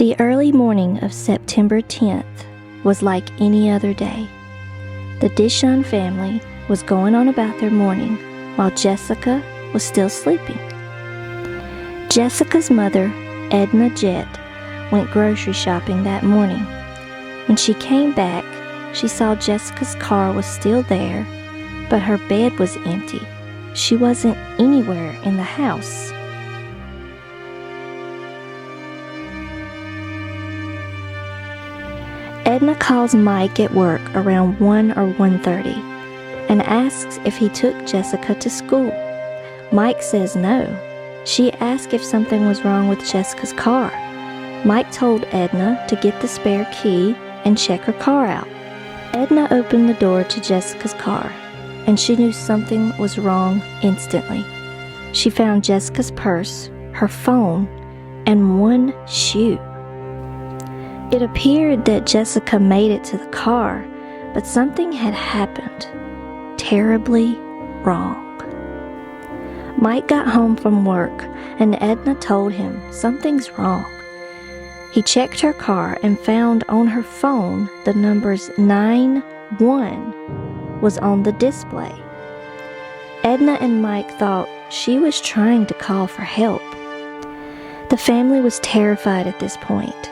The early morning of September 10th was like any other day. The Dishon family was going on about their morning while Jessica was still sleeping. Jessica's mother, Edna Jett, went grocery shopping that morning. When she came back, she saw Jessica's car was still there, but her bed was empty. She wasn't anywhere in the house. Edna calls Mike at work around 1 or 1:30 and asks if he took Jessica to school. Mike says no. She asked if something was wrong with Jessica's car. Mike told Edna to get the spare key and check her car out. Edna opened the door to Jessica's car, and she knew something was wrong instantly. She found Jessica's purse, her phone, and one shoe. It appeared that Jessica made it to the car, but something had happened terribly wrong. Mike got home from work, and Edna told him something's wrong. He checked her car and found on her phone the numbers 91 was on the display. Edna and Mike thought she was trying to call for help. The family was terrified at this point.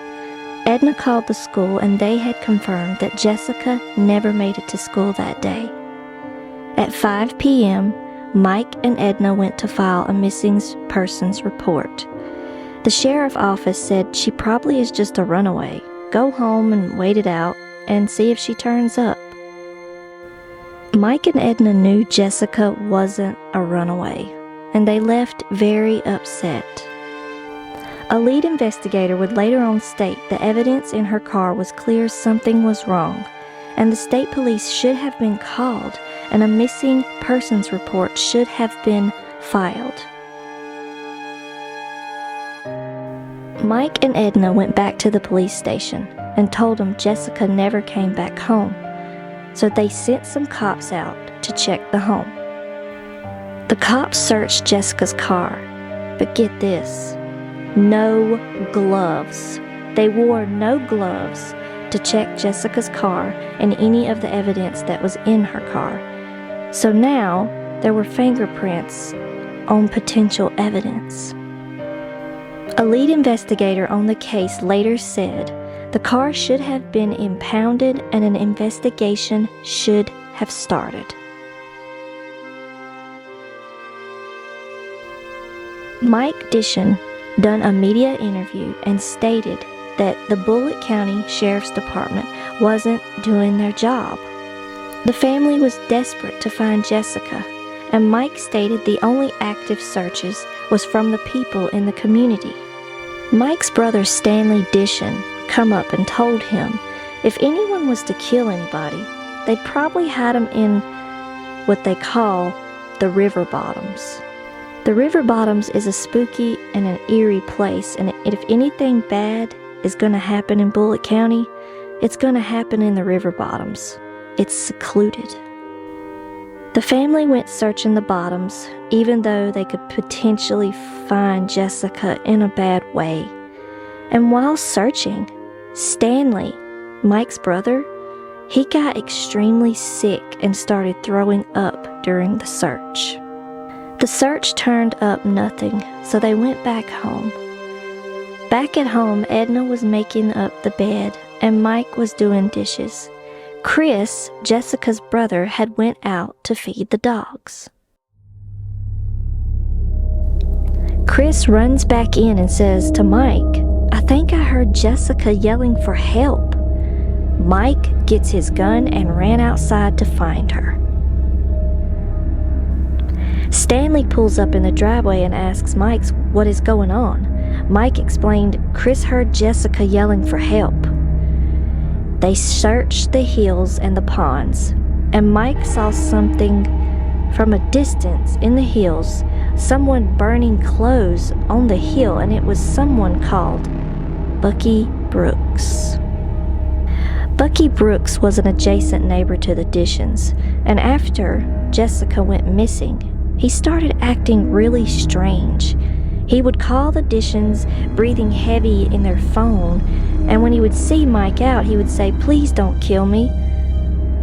Edna called the school and they had confirmed that Jessica never made it to school that day. At 5 p.m., Mike and Edna went to file a missing persons report. The sheriff's office said she probably is just a runaway. Go home and wait it out and see if she turns up. Mike and Edna knew Jessica wasn't a runaway, and they left very upset. A lead investigator would later on state the evidence in her car was clear something was wrong, and the state police should have been called, and a missing persons report should have been filed. Mike and Edna went back to the police station and told them Jessica never came back home, so they sent some cops out to check the home. The cops searched Jessica's car, but get this, no gloves. They wore no gloves to check Jessica's car and any of the evidence that was in her car. So now there were fingerprints on potential evidence. A lead investigator on the case later said the car should have been impounded and an investigation should have started. Mike Dishon done a media interview and stated that the Bullitt County Sheriff's Department wasn't doing their job. The family was desperate to find Jessica, and Mike stated the only active searches was from the people in the community. Mike's brother Stanley Dishon come up and told him if anyone was to kill anybody, they'd probably hide them in what they call the river bottoms. The river bottoms is a spooky and an eerie place, and if anything bad is going to happen in Bullitt County, it's going to happen in the river bottoms. It's secluded. The family went searching the bottoms, even though they could potentially find Jessica in a bad way. And while searching, Stanley, Mike's brother, he got extremely sick and started throwing up during the search. The search turned up nothing, so they went back home. Back at home, Edna was making up the bed, and Mike was doing dishes. Chris, Jessica's brother, had went out to feed the dogs. Chris runs back in and says to Mike, "I think I heard Jessica yelling for help." Mike gets his gun and ran outside to find her. Stanley pulls up in the driveway and asks Mike what is going on. Mike explained Chris heard Jessica yelling for help. They searched the hills and the ponds, and Mike saw something from a distance in the hills, someone burning clothes on the hill, and it was someone called Bucky Brooks. Bucky Brooks was an adjacent neighbor to the Dishons, and after Jessica went missing, he started acting really strange. He would call the Dishons, breathing heavy in their phone, and when he would see Mike out, he would say, "Please don't kill me."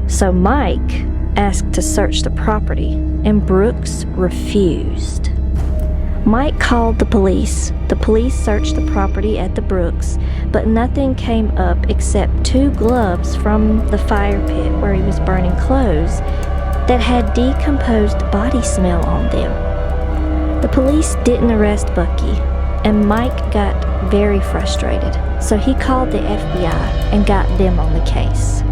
So Mike asked to search the property, and Brooks refused. Mike called the police. The police searched the property at the Brooks, but nothing came up except 2 gloves from the fire pit where he was burning clothes that had decomposed body smell on them. The police didn't arrest Bucky, and Mike got very frustrated, so he called the FBI and got them on the case.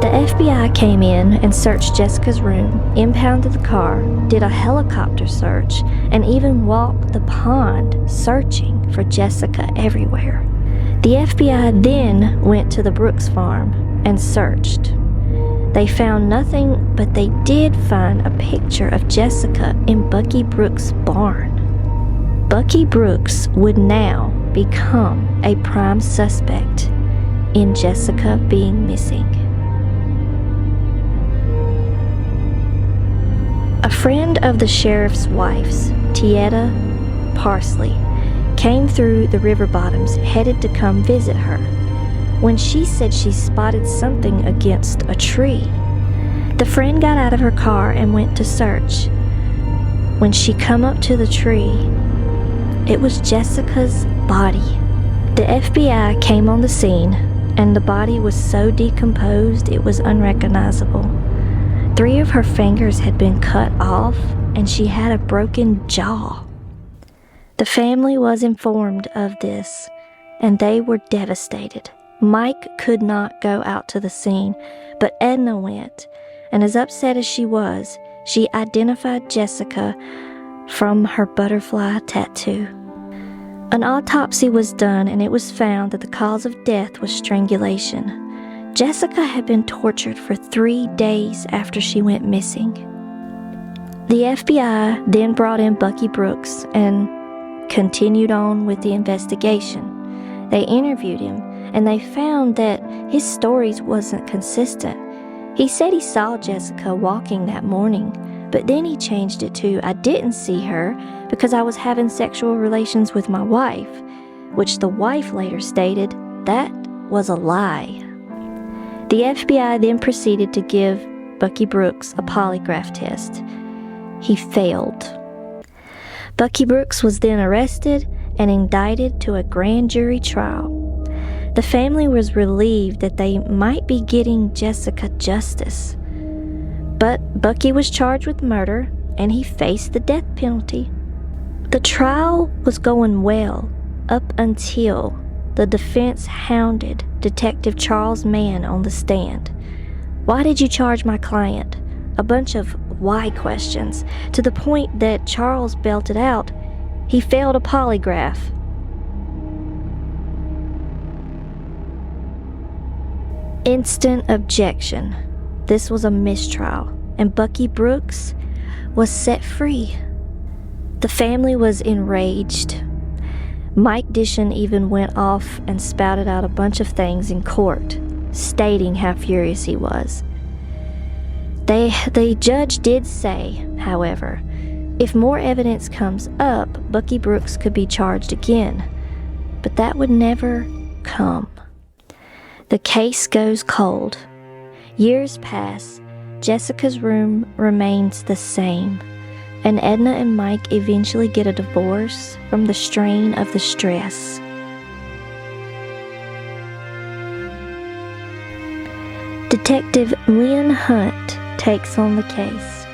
The FBI came in and searched Jessica's room, impounded the car, did a helicopter search, and even walked the pond searching for Jessica everywhere. The FBI then went to the Brooks farm and searched. They found nothing, but they did find a picture of Jessica in Bucky Brooks' barn. Bucky Brooks would now become a prime suspect in Jessica being missing. A friend of the sheriff's wife's, Tieta Parsley, came through the river bottoms headed to come visit her when she said she spotted something against a tree. The friend got out of her car and went to search. When she come up to the tree, it was Jessica's body. The FBI came on the scene, and the body was so decomposed it was unrecognizable. 3 of her fingers had been cut off, and she had a broken jaw. The family was informed of this, and they were devastated. Mike could not go out to the scene, but Edna went, and as upset as she was, she identified Jessica from her butterfly tattoo. An autopsy was done, and it was found that the cause of death was strangulation. Jessica had been tortured for 3 days after she went missing. The FBI then brought in Bucky Brooks and continued on with the investigation. They interviewed him, and they found that his stories wasn't consistent. He said he saw Jessica walking that morning, but then he changed it to, "I didn't see her because I was having sexual relations with my wife," which the wife later stated that was a lie. The FBI then proceeded to give Bucky Brooks a polygraph test. He failed. Bucky Brooks was then arrested and indicted to a grand jury trial. The family was relieved that they might be getting Jessica justice. But Bucky was charged with murder, and he faced the death penalty. The trial was going well up until the defense hounded Detective Charles Mann on the stand. "Why did you charge my client?" A bunch of why questions, to the point that Charles belted out, "He failed a polygraph." Instant objection. This was a mistrial, and Bucky Brooks was set free. The family was enraged. Mike Dishon even went off and spouted out a bunch of things in court, stating how furious he was. The judge did say, however, if more evidence comes up, Bucky Brooks could be charged again, but that would never come. The case goes cold. Years pass. Jessica's room remains the same, and Edna and Mike eventually get a divorce from the strain of the stress. Detective Lynn Hunt takes on the case.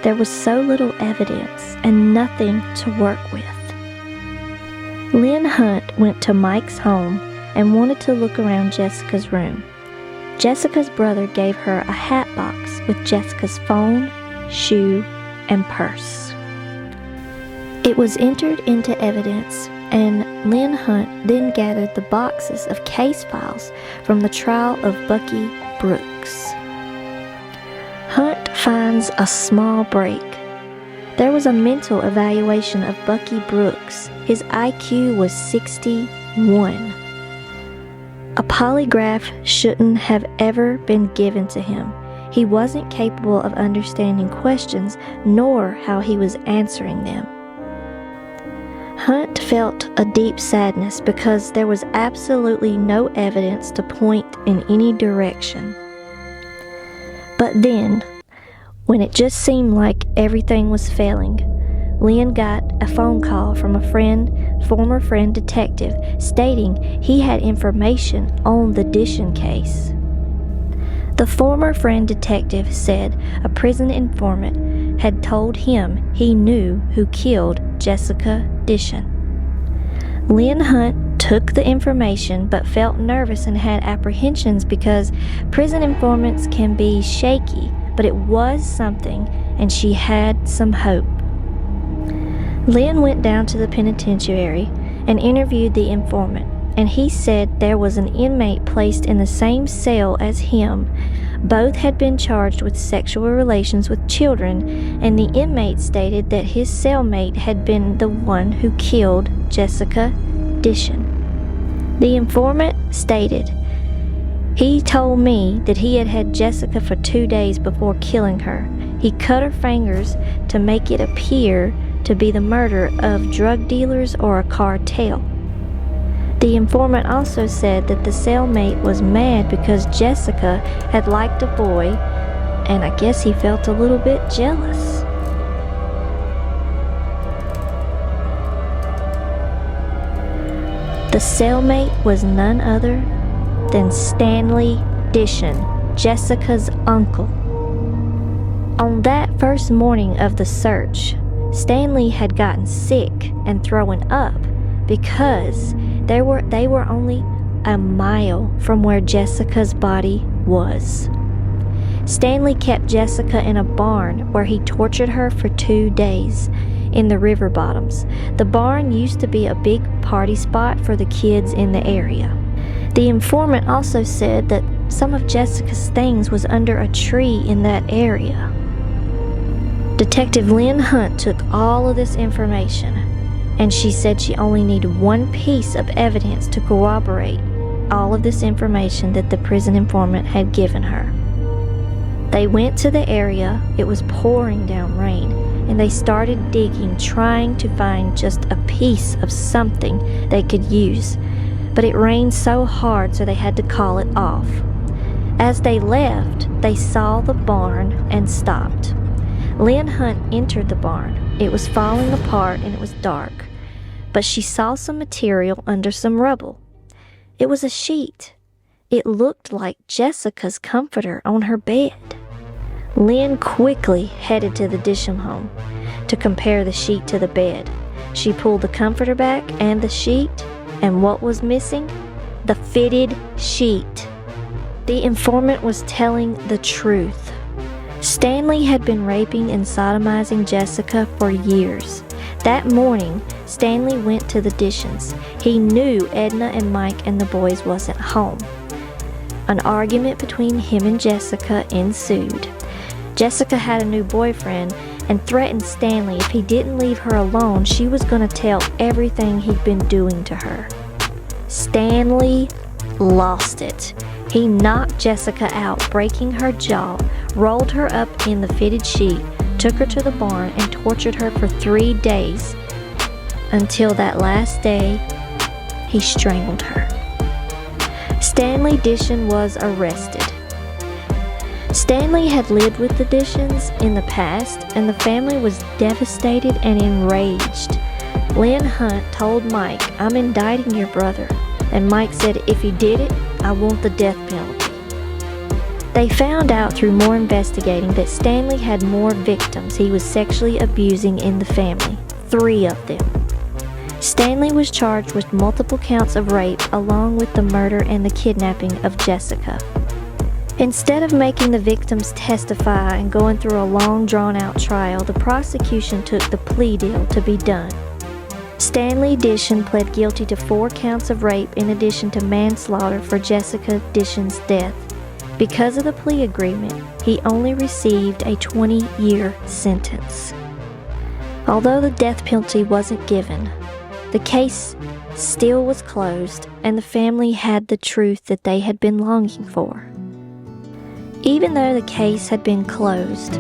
There was so little evidence and nothing to work with. Lynn Hunt went to Mike's home and wanted to look around Jessica's room. Jessica's brother gave her a hat box with Jessica's phone, shoe, and purse. It was entered into evidence, and Lynn Hunt then gathered the boxes of case files from the trial of Bucky Brooks. Hunt finds a small break. There was a mental evaluation of Bucky Brooks. His IQ was 61. A polygraph shouldn't have ever been given to him. He wasn't capable of understanding questions, nor how he was answering them. Hunt felt a deep sadness because there was absolutely no evidence to point in any direction. But then, when it just seemed like everything was failing, Lynn got a phone call from a former friend detective, stating he had information on the Dishon case. The former friend detective said a prison informant had told him he knew who killed Jessica Dishon. Lynn Hunt took the information but felt nervous and had apprehensions because prison informants can be shaky, but it was something and she had some hope. Lynn went down to the penitentiary and interviewed the informant, and he said there was an inmate placed in the same cell as him. Both had been charged with sexual relations with children, and the inmate stated that his cellmate had been the one who killed Jessica Dishon. The informant stated, "He told me that he had had Jessica for 2 days before killing her. He cut her fingers to make it appear to be the murder of drug dealers or a cartel." The informant also said that the cellmate was mad because Jessica had liked a boy, and I guess he felt a little bit jealous. The cellmate was none other than Stanley Dishon, Jessica's uncle. On that first morning of the search, Stanley had gotten sick and thrown up because they were only a mile from where Jessica's body was. Stanley kept Jessica in a barn where he tortured her for 2 days in the river bottoms. The barn used to be a big party spot for the kids in the area. The informant also said that some of Jessica's things was under a tree in that area. Detective Lynn Hunt took all of this information, and she said she only needed one piece of evidence to corroborate all of this information that the prison informant had given her. They went to the area. It was pouring down rain, and they started digging, trying to find just a piece of something they could use. But it rained so hard, so they had to call it off. As they left, they saw the barn and stopped. Lynn Hunt entered the barn. It was falling apart and it was dark, but she saw some material under some rubble. It was a sheet. It looked like Jessica's comforter on her bed. Lynn quickly headed to the Dishon home to compare the sheet to the bed. She pulled the comforter back and the sheet, and what was missing? The fitted sheet. The informant was telling the truth. Stanley had been raping and sodomizing Jessica for years. That morning, Stanley went to the Dishons. He knew Edna and Mike and the boys wasn't home. An argument between him and Jessica ensued. Jessica had a new boyfriend and threatened Stanley if he didn't leave her alone, she was going to tell everything he'd been doing to her. Stanley lost it. He knocked Jessica out, breaking her jaw, rolled her up in the fitted sheet, took her to the barn, and tortured her for 3 days, until that last day, he strangled her. Stanley Dishon was arrested. Stanley had lived with the Dishons in the past, and the family was devastated and enraged. Lynn Hunt told Mike, "I'm indicting your brother." And Mike said, "If he did it, I want the death penalty." They found out through more investigating that Stanley had more victims he was sexually abusing in the family, 3 of them. Stanley was charged with multiple counts of rape along with the murder and the kidnapping of Jessica. Instead of making the victims testify and going through a long drawn-out trial, the prosecution took the plea deal to be done. Stanley Dishon pled guilty to 4 counts of rape in addition to manslaughter for Jessica Dishon's death. Because of the plea agreement, he only received a 20-year sentence. Although the death penalty wasn't given, the case still was closed, and the family had the truth that they had been longing for. Even though the case had been closed,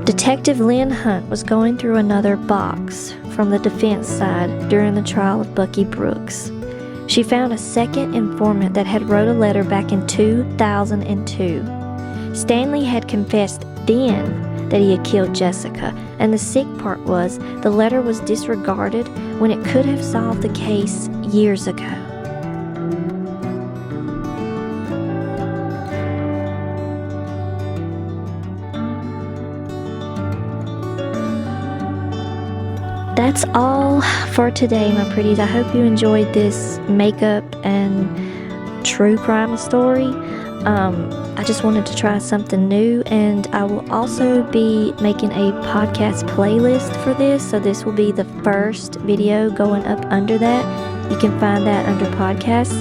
Detective Lynn Hunt was going through another box from the defense side during the trial of Bucky Brooks. She found a second informant that had wrote a letter back in 2002. Stanley had confessed then that he had killed Jessica, and the sick part was the letter was disregarded when it could have solved the case years ago. That's all for today, my pretties. I hope you enjoyed this makeup and true crime story. I just wanted to try something new, and I will also be making a podcast playlist for this, so this will be the first video going up under that. You can find that under podcasts.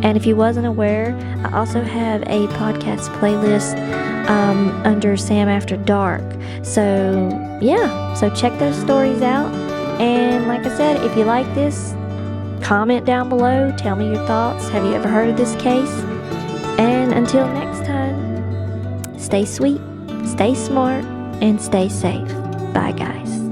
And if you wasn't aware, I also have a podcast playlist under Sam After Dark. So yeah, so check those stories out. And like I said, if you like this, comment down below, tell me your thoughts. Have you ever heard of this case? And until next time, stay sweet, stay smart, and stay safe. Bye, guys.